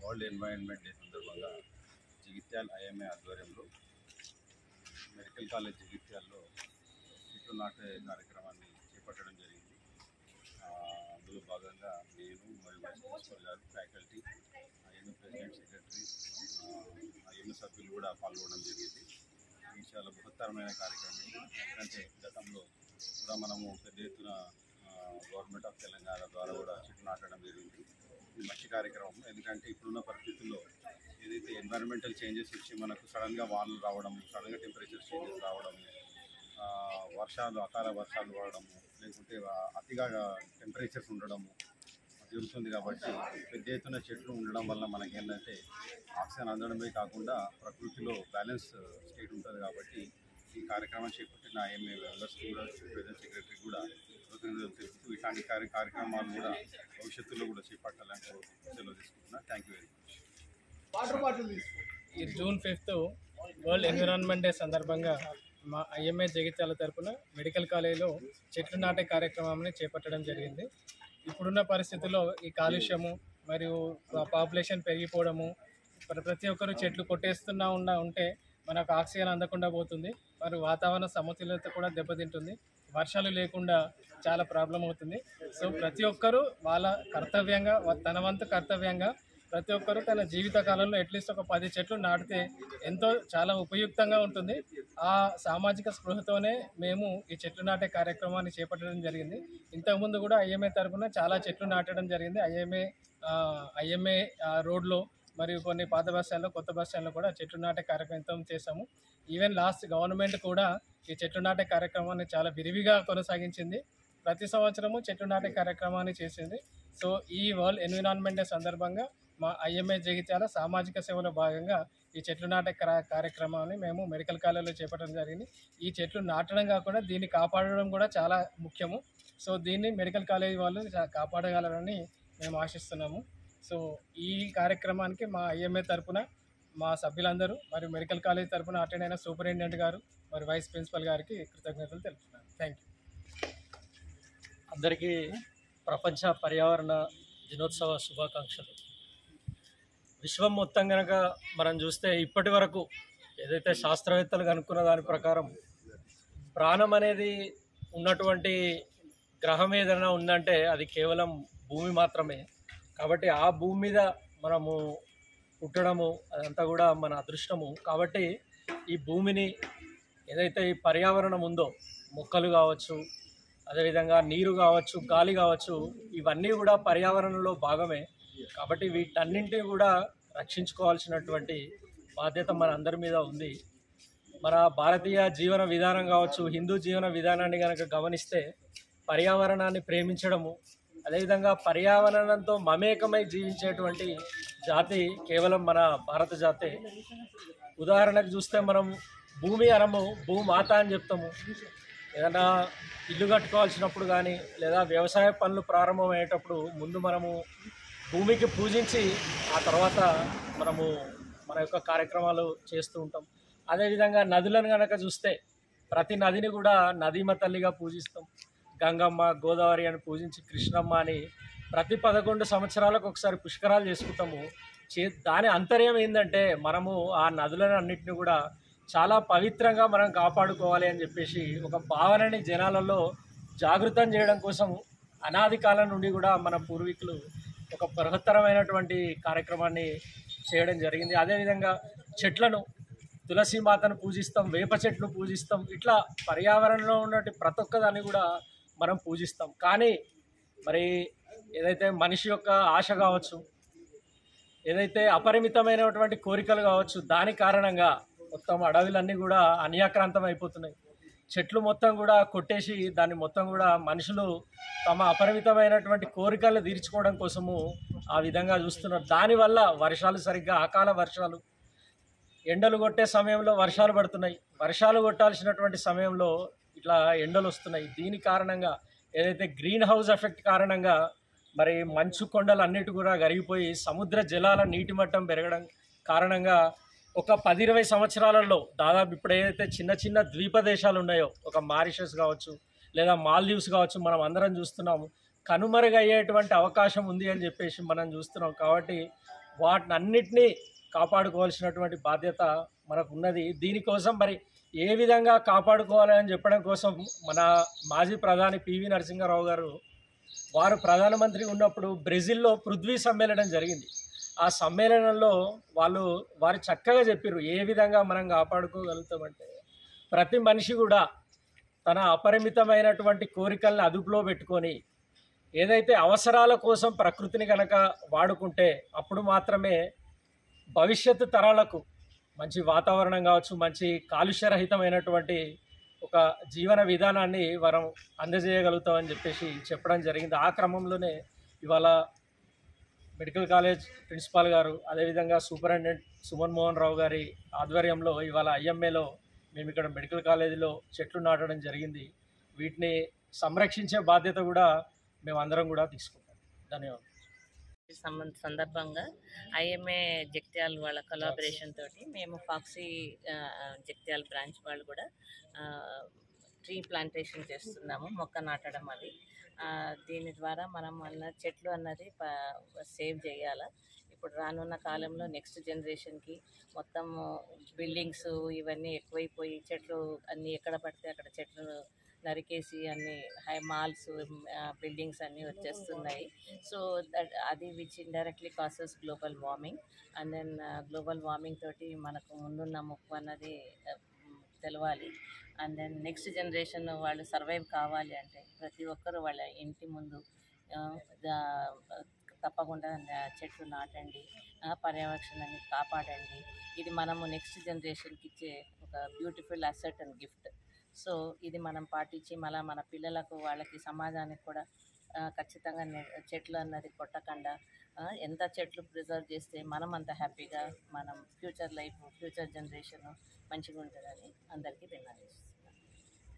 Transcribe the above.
World environment day సందర్భంగా Jagtial IMA ఆధ్వర్యంలో medical college జగిత్యాల్లో చెట్లు నాటే కార్యక్రమాన్ని చేపట్టడం జరిగింది. అందులో భాగంగా నేను మరియు వైస్ ప్రిన్సిపల్ గారు, faculty, IMA president, secretary, IMA సభ్యులు కూడా పాల్గొనడం జరిగింది. ఇది చాలా బృహత్తరమైన కార్యక్రమం. ఎందుకంటే గతంలో కూడా మనము పెద్ద ఎత్తున గవర్నమెంట్ ఆఫ్ తెలంగాణ ద్వారా కూడా చెట్లు నాటడం జరిగింది. ఇది మంచి కార్యక్రమం. ఎందుకంటే ఇప్పుడున్న పరిస్థితుల్లో ఏదైతే ఎన్వైరన్మెంటల్ చేంజెస్ వచ్చి మనకు సడన్గా వానలు రావడం, సడన్గా టెంపరేచర్ చేంజెస్ రావడం, అకాల వర్షాలు పడడము, లేకుంటే అతిగా టెంపరేచర్స్ ఉండడము జరుగుతుంది. కాబట్టి పెద్ద ఎత్తున చెట్లు ఉండడం వల్ల మనకేంటంటే ఆక్సిజన్ అందడమే కాకుండా ప్రకృతిలో బ్యాలెన్స్ స్టేట్ ఉంటుంది. కాబట్టి ఈ కార్యక్రమం చేపట్టిన ఐఎంఏ మెంబర్స్ కూడా, ప్రెసిడెంట్, సెక్రటరీ కూడా కృతజ్ఞతలు తెలుపుతూ ఇట్లాంటి కార్యక్రమాలు కూడా భవిష్యత్తులో కూడా చేపట్టాలని సెలవు తీసుకుంటున్నా. Thank you very much. ఈ June 5th world environment day సందర్భంగా మా ఐఎంఏ జగిత్యాల తరపున మెడికల్ కాలేజీలో చెట్లు నాటే కార్యక్రమాన్ని చేపట్టడం జరిగింది. ఇప్పుడున్న పరిస్థితుల్లో ఈ కాలుష్యము మరియు పాపులేషన్ పెరిగిపోవడము, ప్రతి ఒక్కరు చెట్లు కొట్టేస్తున్నా ఉంటే మనకు ఆక్సిజన్ అందకుండా పోతుంది. మరి వాతావరణ సమతుల్యత కూడా దెబ్బతింటుంది. వర్షాలు లేకుండా చాలా ప్రాబ్లం అవుతుంది. సో ప్రతి ఒక్కరూ వాళ్ళ కర్తవ్యంగా, తన వంతు కర్తవ్యంగా ప్రతి ఒక్కరూ తన జీవిత కాలంలో అట్లీస్ట్ ఒక 10 చెట్లు నాటితే చాలా ఉపయుక్తంగా ఉంటుంది. ఆ సామాజిక స్పృహతోనే మేము ఈ చెట్లు నాటే కార్యక్రమాన్ని చేపట్టడం జరిగింది. ఇంతకుముందు కూడా ఐఎంఏ తరఫున చాలా చెట్లు నాటడం జరిగింది. ఐఎంఏ రోడ్లో మరియు కొన్ని పాత బస్ స్టాండ్లో, కొత్త బస్ స్టాండ్లో కూడా చెట్లు నాటే కార్యక్రమం చేశాము. ఈవెన్ లాస్ట్ గవర్నమెంట్ కూడా ఈ చెట్లు నాటే కార్యక్రమాన్ని చాలా విరివిగా కొనసాగించింది. ప్రతి సంవత్సరము చెట్లు నాటే కార్యక్రమాన్ని చేసింది. సో ఈ వరల్డ్ ఎన్విరాన్మెంట్ డే సందర్భంగా మా ఐఎంఏ జగిత్యాల సామాజిక సేవలో భాగంగా ఈ చెట్లు నాటే కార్యక్రమాన్ని మేము మెడికల్ కాలేజీలో చేపట్టడం జరిగింది. ఈ చెట్లు నాటడం కాకుండా దీన్ని కాపాడడం కూడా చాలా ముఖ్యము. సో దీన్ని మెడికల్ కాలేజీ వాళ్ళు కాపాడగలరని మేము ఆశిస్తున్నాము. సో ఈ కార్యక్రమానికి మా ఐఎంఏ తరఫున మా సభ్యులందరూ మరియు మెడికల్ కాలేజ్ తరఫున అటెండ్ అయిన సూపరింటెండెంట్ గారు మరియు వైస్ ప్రిన్సిపల్ గారికి కృతజ్ఞతలు తెలుపుతున్నాను. Thank you. అందరికీ ప్రపంచ పర్యావరణ దినోత్సవ శుభాకాంక్షలు. విశ్వం మొత్తం కనుక మనం చూస్తే ఇప్పటి వరకు ఏదైతే శాస్త్రవేత్తలు కనుక్కున్న దాని ప్రకారం ప్రాణం అనేది ఉన్నటువంటి గ్రహం ఏదైనా ఉందంటే అది కేవలం భూమి మాత్రమే. కాబట్టి ఆ భూమి మీద మనము పుట్టడము అదంతా కూడా మన అదృష్టము. కాబట్టి ఈ భూమిని ఏదైతే ఈ పర్యావరణం ఉందో, మొక్కలు కావచ్చు, అదేవిధంగా నీరు కావచ్చు, గాలి కావచ్చు, ఇవన్నీ కూడా పర్యావరణంలో భాగమే. కాబట్టి వీటన్నింటినీ కూడా రక్షించుకోవాల్సినటువంటి బాధ్యత మన అందరి మీద ఉంది. మన భారతీయ జీవన విధానం కావచ్చు, హిందూ జీవన విధానాన్ని కనుక గమనిస్తే పర్యావరణాన్ని ప్రేమించడము, అదేవిధంగా పర్యావరణంతో మమేకమై జీవించేటువంటి జాతి కేవలం మన భారత జాతే. ఉదాహరణకు చూస్తే మనం భూమి అనము, భూమాత అని చెప్తాము. ఏదైనా ఇల్లు కట్టుకోవాల్సినప్పుడు కానీ లేదా వ్యవసాయ పనులు ప్రారంభమయ్యేటప్పుడు ముందు మనము భూమికి పూజించి ఆ తర్వాత మనము మన యొక్క కార్యక్రమాలు చేస్తూ ఉంటాం. అదేవిధంగా నదులను కనుక చూస్తే ప్రతి నదిని కూడా నదీమ తల్లిగా పూజిస్తాం. గంగమ్మ, గోదావరి అని పూజించి కృష్ణమ్మ అని ప్రతి 11 సంవత్సరాలకు ఒకసారి పుష్కరాలు చేసుకుంటాము. దాని అంతర్యం ఏంటంటే మనము ఆ నదులను అన్నింటినీ కూడా చాలా పవిత్రంగా మనం కాపాడుకోవాలి అని చెప్పేసి ఒక భావనని జనాలలో జాగృతం చేయడం కోసం అనాది కాలం నుండి కూడా మన పూర్వీకులు ఒక బృహత్తరమైనటువంటి కార్యక్రమాన్ని చేయడం జరిగింది. అదేవిధంగా చెట్లను, తులసి మాతను పూజిస్తాం, వేప చెట్లు పూజిస్తాం. ఇట్లా పర్యావరణంలో ఉన్నటువంటి ప్రతి ఒక్కదాన్ని కూడా మనం పూజిస్తాం. కానీ మరి ఏదైతే మనిషి యొక్క ఆశ కావచ్చు, ఏదైతే అపరిమితమైనటువంటి కోరికలు కావచ్చు, దాని కారణంగా మొత్తం అడవులన్నీ కూడా అన్యాక్రాంతం అయిపోతున్నాయి. చెట్లు మొత్తం కూడా కొట్టేసి దాన్ని మొత్తం కూడా మనుషులు తమ అపరిమితమైనటువంటి కోరికలు తీర్చుకోవడం కోసము ఆ విధంగా చూస్తున్నారు. దానివల్ల వర్షాలు సరిగ్గా అకాల వర్షాలు, ఎండలు కొట్టే సమయంలో వర్షాలు పడుతున్నాయి, వర్షాలు కొట్టాల్సినటువంటి సమయంలో ఇట్లా ఎండలు వస్తున్నాయి. దీని కారణంగా ఏదైతే గ్రీన్ హౌస్ ఎఫెక్ట్ కారణంగా మరి మంచు కొండలు అన్నిటి కూడా కరిగిపోయి సముద్ర జలాల నీటి మట్టం పెరగడం కారణంగా ఒక 10-20 సంవత్సరాలలో దాదాపు ఇప్పుడు ఏదైతే చిన్న చిన్న ద్వీప దేశాలు ఉన్నాయో, ఒక మారిషస్ కావచ్చు లేదా మాల్దీవ్స్ కావచ్చు, మనం అందరం చూస్తున్నాము, కనుమరుగయ్యేటువంటి అవకాశం ఉంది అని చెప్పేసి మనం చూస్తున్నాం. కాబట్టి వాటిని అన్నిటినీ కాపాడుకోవాల్సినటువంటి బాధ్యత మనకు ఉన్నది. దీనికోసం మరి ఏ విధంగా కాపాడుకోవాలని చెప్పడం కోసం మన మాజీ ప్రధాని పివి నరసింహారావు గారు వారు ప్రధానమంత్రి ఉన్నప్పుడు బ్రెజిల్లో పృథ్వీ సమ్మేళనం జరిగింది. ఆ సమ్మేళనంలో వారు చక్కగా చెప్పారు ఏ విధంగా మనం కాపాడుకోగలుగుతామంటే ప్రతి మనిషి కూడా తన అపరిమితమైనటువంటి కోరికల్ని అదుపులో పెట్టుకొని ఏదైతే అవసరాల కోసం ప్రకృతిని కనుక వాడుకుంటే అప్పుడు మాత్రమే భవిష్యత్తు తరాలకు మంచి వాతావరణం కావచ్చు, మంచి కాలుష్యరహితమైనటువంటి ఒక జీవన విధానాన్ని మనం అందజేయగలుగుతామని చెప్పేసి చెప్పడం జరిగింది. ఆ క్రమంలోనే ఇవాళ మెడికల్ కాలేజ్ ప్రిన్సిపాల్ గారు అదేవిధంగా సూపరింటెండెంట్ సుమన్ మోహన్ రావు గారి ఆధ్వర్యంలో ఇవాళ ఐఎంఏలో మేము ఇక్కడ మెడికల్ కాలేజీలో చెట్లు నాటడం జరిగింది. వీటిని సంరక్షించే బాధ్యత కూడా మేమందరం కూడా తీసుకుంటాం. ధన్యవాదాలు. సందర్భంగా ఐఎంఏ జగిత్యాల వాళ్ళ కొలాబరేషన్ తోటి మేము ఫాక్సీ జగిత్యాల బ్రాంచ్ వాళ్ళు కూడా ట్రీ ప్లాంటేషన్ చేస్తున్నాము, మొక్క నాటడం. అది దీని ద్వారా మనం చెట్లు అన్నది సేవ్ చేయాలి. ఇప్పుడు రానున్న కాలంలో నెక్స్ట్ జనరేషన్కి మొత్తం బిల్డింగ్స్ ఇవన్నీ ఎక్కువైపోయి చెట్లు అన్నీ ఎక్కడ పడితే అక్కడ చెట్లు నరికేసి అన్ని మాల్స్ బిల్డింగ్స్ అన్నీ వచ్చేస్తున్నాయి. సో అది which indirectly causes global warming. And then global warming తోటి మనకు ముందున్న ముప్పు అన్నది తెలవాలి. అండ్ దెన్ నెక్స్ట్ జనరేషన్ వాళ్ళు సర్వైవ్ కావాలి అంటే ప్రతి ఒక్కరు వాళ్ళ ఇంటి ముందు తప్పకుండా చెట్లు నాటండి, పర్యావరణాన్ని కాపాడండి. ఇది మనము నెక్స్ట్ జనరేషన్కి ఇచ్చే ఒక beautiful asset and gift. So ఇది మనం పాటించి మళ్ళీ మన పిల్లలకు వాళ్ళకి సమాజానికి కూడా ఖచ్చితంగా చెట్లు అన్నది కొట్టకుండా ఎంత చెట్లు ప్రిజర్వ్ చేస్తే మనం అంత హ్యాపీగా మనం ఫ్యూచర్ లైఫ్ ఫ్యూచర్ జనరేషన్ మంచిగా ఉంటుందని అందరికీ విన్నవిస్తున్నాను.